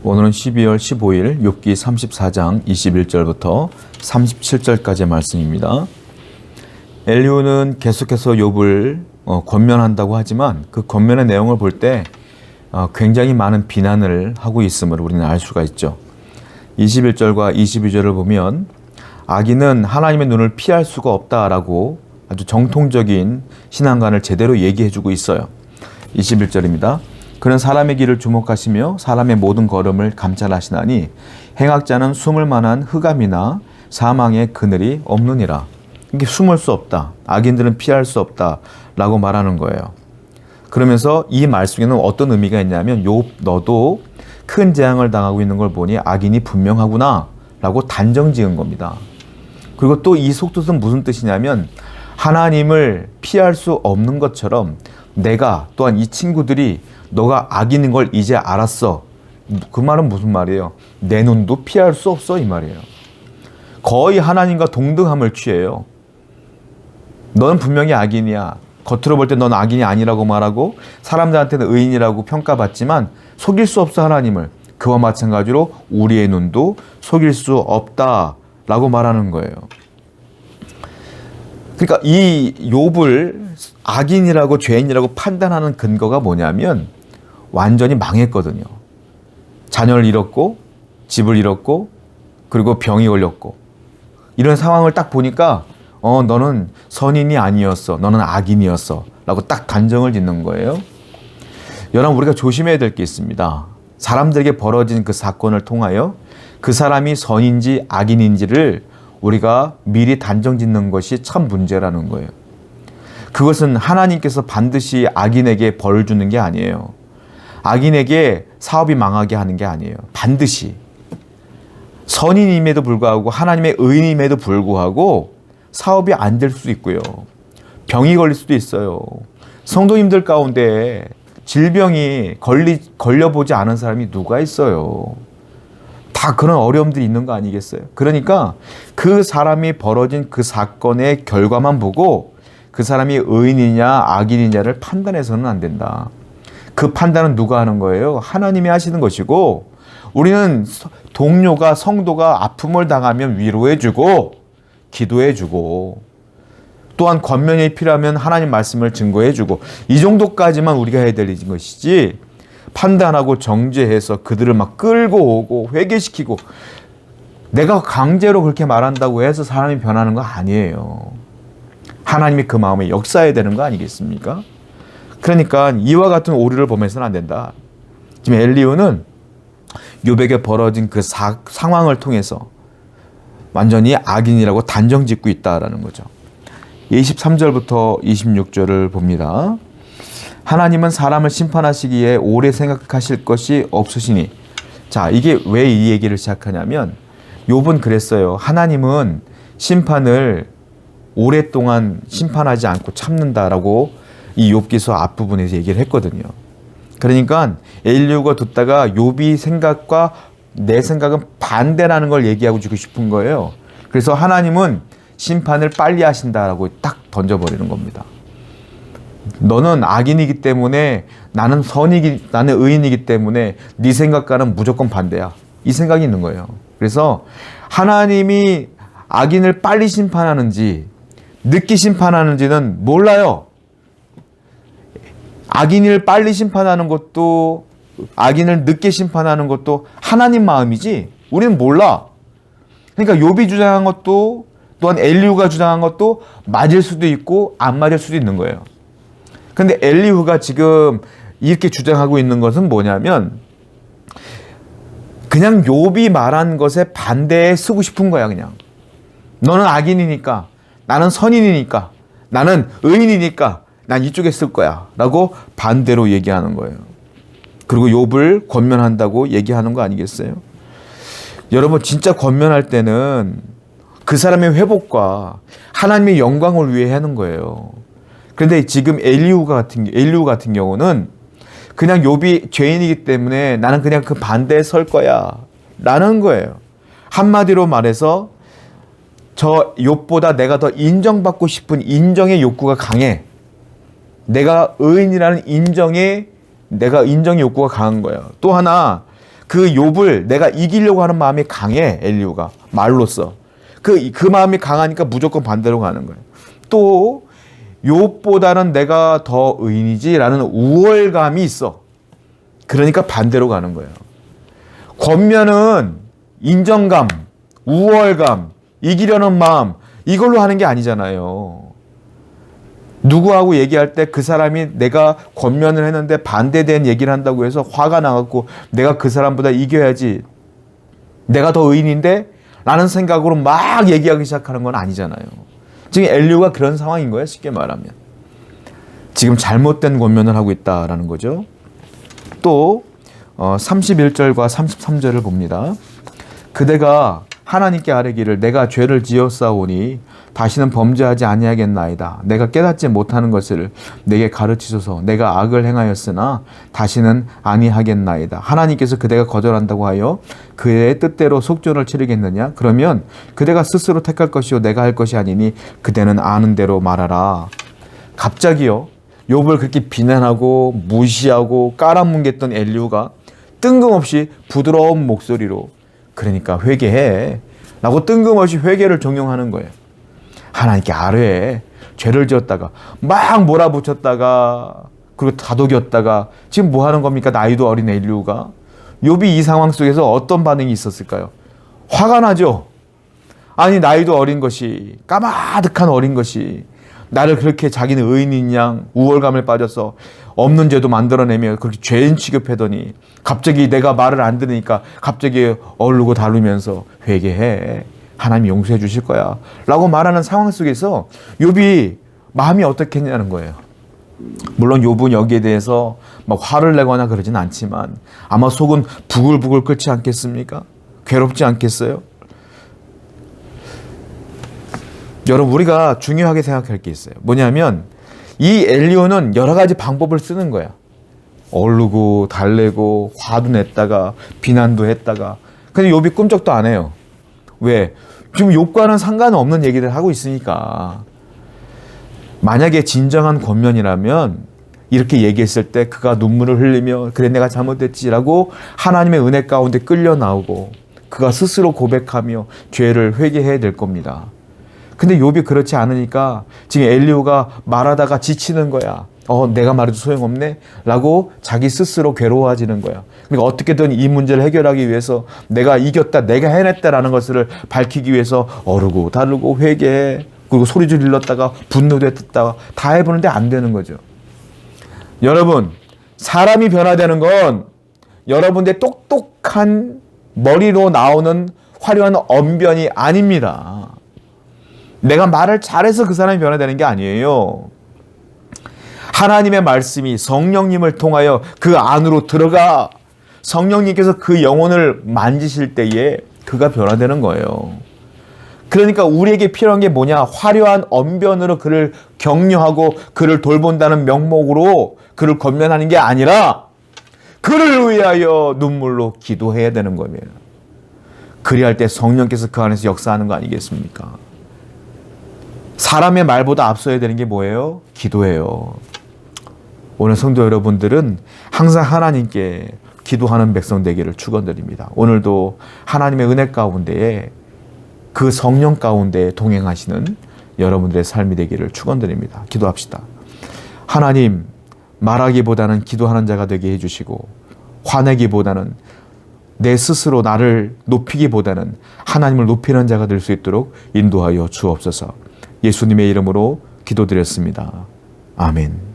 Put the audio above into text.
오늘은 12월 15일 욥기 34장 21절부터 37절까지의 말씀입니다. 엘리후는 계속해서 욥을 권면한다고 하지만 그 권면의 내용을 볼 때 굉장히 많은 비난을 하고 있음을 우리는 알 수가 있죠. 21절과 22절을 보면 악인은 하나님의 눈을 피할 수가 없다라고 아주 정통적인 신앙관을 제대로 얘기해주고 있어요. 21절입니다. 그는 사람의 길을 주목하시며 사람의 모든 걸음을 감찰하시나니 행악자는 숨을 만한 흑암이나 사망의 그늘이 없느니라. 이게 숨을 수 없다. 악인들은 피할 수 없다. 라고 말하는 거예요. 그러면서 이 말씀에는 어떤 의미가 있냐면 욥 너도 큰 재앙을 당하고 있는 걸 보니 악인이 분명하구나 라고 단정 지은 겁니다. 그리고 또 이 속뜻은 무슨 뜻이냐면 하나님을 피할 수 없는 것처럼 내가 또한 이 친구들이 너가 악인인 걸 이제 알았어. 그 말은 무슨 말이에요? 내 눈도 피할 수 없어 이 말이에요. 거의 하나님과 동등함을 취해요. 너는 분명히 악인이야. 겉으로 볼 때 넌 악인이 아니라고 말하고 사람들한테는 의인이라고 평가받지만 속일 수 없어 하나님을. 그와 마찬가지로 우리의 눈도 속일 수 없다라고 말하는 거예요. 그러니까 이 욥을 악인이라고 죄인이라고 판단하는 근거가 뭐냐면 완전히 망했거든요. 자녀를 잃었고 집을 잃었고 그리고 병이 걸렸고 이런 상황을 딱 보니까 너는 선인이 아니었어. 너는 악인이었어. 라고 딱 단정을 짓는 거예요. 여러분 우리가 조심해야 될 게 있습니다. 사람들에게 벌어진 그 사건을 통하여 그 사람이 선인지 악인인지를 우리가 미리 단정 짓는 것이 참 문제라는 거예요. 그것은 하나님께서 반드시 악인에게 벌을 주는 게 아니에요. 악인에게 사업이 망하게 하는 게 아니에요. 반드시 선인임에도 불구하고 하나님의 의인임에도 불구하고 사업이 안 될 수도 있고요. 병이 걸릴 수도 있어요. 성도님들 가운데 질병이 걸려보지 않은 사람이 누가 있어요. 다 그런 어려움들이 있는 거 아니겠어요? 그러니까 그 사람이 벌어진 그 사건의 결과만 보고 그 사람이 의인이냐 악인이냐를 판단해서는 안 된다. 그 판단은 누가 하는 거예요? 하나님이 하시는 것이고 우리는 동료가 성도가 아픔을 당하면 위로해주고 기도해주고 또한 권면이 필요하면 하나님 말씀을 증거해주고 이 정도까지만 우리가 해야 될 것이지 판단하고 정죄해서 그들을 막 끌고 오고 회개시키고 내가 강제로 그렇게 말한다고 해서 사람이 변하는 거 아니에요. 하나님이 그 마음에 역사해야 되는 거 아니겠습니까? 그러니까 이와 같은 오류를 보면서는 안 된다. 지금 엘리후는 욥에게 벌어진 그 상황을 통해서 완전히 악인이라고 단정 짓고 있다라는 거죠. 23절부터 26절을 봅니다. 하나님은 사람을 심판하시기에 오래 생각하실 것이 없으시니. 자, 이게 왜 이 얘기를 시작하냐면 욥은 그랬어요. 하나님은 심판을 오랫동안 심판하지 않고 참는다라고 이 욥기서 앞부분에서 얘기를 했거든요. 그러니까 엘리후가 듣다가 욥이 생각과 내 생각은 반대라는 걸 얘기하고 주고 싶은 거예요. 그래서 하나님은 심판을 빨리 하신다라고 딱 던져버리는 겁니다. 너는 악인이기 때문에 나는 의인이기 때문에 네 생각과는 무조건 반대야. 이 생각이 있는 거예요. 그래서 하나님이 악인을 빨리 심판하는지 늦게 심판하는지는 몰라요. 악인을 빨리 심판하는 것도 악인을 늦게 심판하는 것도 하나님 마음이지 우리는 몰라. 그러니까 욥이 주장한 것도 또한 엘리후가 주장한 것도 맞을 수도 있고 안 맞을 수도 있는 거예요. 근데 엘리후가 지금 이렇게 주장하고 있는 것은 뭐냐면 그냥 욥이 말한 것에 반대에 쓰고 싶은 거야. 그냥 너는 악인이니까 나는 선인이니까 나는 의인이니까 난 이쪽에 쓸 거야 라고 반대로 얘기하는 거예요. 그리고 욥을 권면한다고 얘기하는 거 아니겠어요? 여러분 진짜 권면할 때는 그 사람의 회복과 하나님의 영광을 위해 하는 거예요. 그런데 지금 엘리후 같은 경우는 그냥 욥이 죄인이기 때문에 나는 그냥 그 반대에 설 거야 라는 거예요. 한마디로 말해서 저 욥보다 내가 더 인정받고 싶은 인정의 욕구가 강해. 내가 의인이라는 인정의 욕구가 강한 거예요. 또 하나 그 욥을 내가 이기려고 하는 마음이 강해. 엘리후가 말로써 그 마음이 강하니까 무조건 반대로 가는 거예요. 또 욥보다는 내가 더 의인이지라는 우월감이 있어. 그러니까 반대로 가는 거예요. 권면은 인정감, 우월감, 이기려는 마음, 이걸로 하는 게 아니잖아요. 누구하고 얘기할 때 그 사람이 내가 권면을 했는데 반대된 얘기를 한다고 해서 화가 나갖고 내가 그 사람보다 이겨야지, 내가 더 의인인데 라는 생각으로 막 얘기하기 시작하는 건 아니잖아요. 지금 엘리후가 그런 상황인 거예요. 쉽게 말하면 지금 잘못된 권면을 하고 있다라는 거죠. 또 31절과 33절을 봅니다. 그대가 하나님께 아뢰기를 내가 죄를 지었사오니 다시는 범죄하지 아니하겠나이다. 내가 깨닫지 못하는 것을 내게 가르치소서. 내가 악을 행하였으나 다시는 아니하겠나이다. 하나님께서 그대가 거절한다고 하여 그의 뜻대로 속전을 치르겠느냐? 그러면 그대가 스스로 택할 것이요 내가 할 것이 아니니 그대는 아는 대로 말하라. 갑자기요, 욥을 그렇게 비난하고 무시하고 깔아뭉갰던 엘리후가 뜬금없이 부드러운 목소리로 그러니까 회개해 라고 뜬금없이 회개를 종용하는 거예요. 하나님께 아뢰. 죄를 지었다가 막 몰아붙였다가 그리고 다독였다가 지금 뭐 하는 겁니까? 나이도 어린 엘리후가. 욥이 이 상황 속에서 어떤 반응이 있었을까요? 화가 나죠. 아니 나이도 어린 것이, 까마득한 어린 것이 나를 그렇게 자기는 의인인 양 우월감을 빠져서 없는 죄도 만들어내며 그렇게 죄인 취급하더니 갑자기 내가 말을 안 들으니까 갑자기 얼르고 다루면서 회개해. 하나님이 용서해 주실 거야 라고 말하는 상황 속에서 욥이 마음이 어떻겠냐는 거예요. 물론 욥은 여기에 대해서 막 화를 내거나 그러진 않지만 아마 속은 부글부글 끓지 않겠습니까? 괴롭지 않겠어요? 여러분, 우리가 중요하게 생각할 게 있어요. 뭐냐면 이 엘리후는 여러 가지 방법을 쓰는 거야. 얼르고 달래고 화도 냈다가 비난도 했다가. 근데 욥이 꿈쩍도 안 해요. 왜? 지금 욥과는 상관없는 얘기를 하고 있으니까. 만약에 진정한 권면이라면 이렇게 얘기했을 때 그가 눈물을 흘리며 그래 내가 잘못했지라고 하나님의 은혜 가운데 끌려 나오고 그가 스스로 고백하며 죄를 회개해야 될 겁니다. 근데 욥이 그렇지 않으니까 지금 엘리후가 말하다가 지치는 거야. 내가 말해도 소용없네? 라고 자기 스스로 괴로워지는 거야. 그러니까 어떻게든 이 문제를 해결하기 위해서 내가 이겼다, 내가 해냈다라는 것을 밝히기 위해서 어르고 다르고 회개해. 그리고 소리 질렀다가 분노도 했다가 다 해보는데 안 되는 거죠. 여러분, 사람이 변화되는 건 여러분의 똑똑한 머리로 나오는 화려한 언변이 아닙니다. 내가 말을 잘해서 그 사람이 변화되는 게 아니에요. 하나님의 말씀이 성령님을 통하여 그 안으로 들어가 성령님께서 그 영혼을 만지실 때에 그가 변화되는 거예요. 그러니까 우리에게 필요한 게 뭐냐? 화려한 언변으로 그를 격려하고 그를 돌본다는 명목으로 그를 권면하는 게 아니라 그를 위하여 눈물로 기도해야 되는 거예요. 그리할 때 성령께서 그 안에서 역사하는 거 아니겠습니까? 사람의 말보다 앞서야 되는 게 뭐예요? 기도예요. 오늘 성도 여러분들은 항상 하나님께 기도하는 백성 되기를 축원드립니다. 오늘도 하나님의 은혜 가운데에 그 성령 가운데 동행하시는 여러분들의 삶이 되기를 축원드립니다. 기도합시다. 하나님, 말하기보다는 기도하는 자가 되게 해주시고 화내기보다는 내 스스로 나를 높이기보다는 하나님을 높이는 자가 될 수 있도록 인도하여 주옵소서. 예수님의 이름으로 기도드렸습니다. 아멘.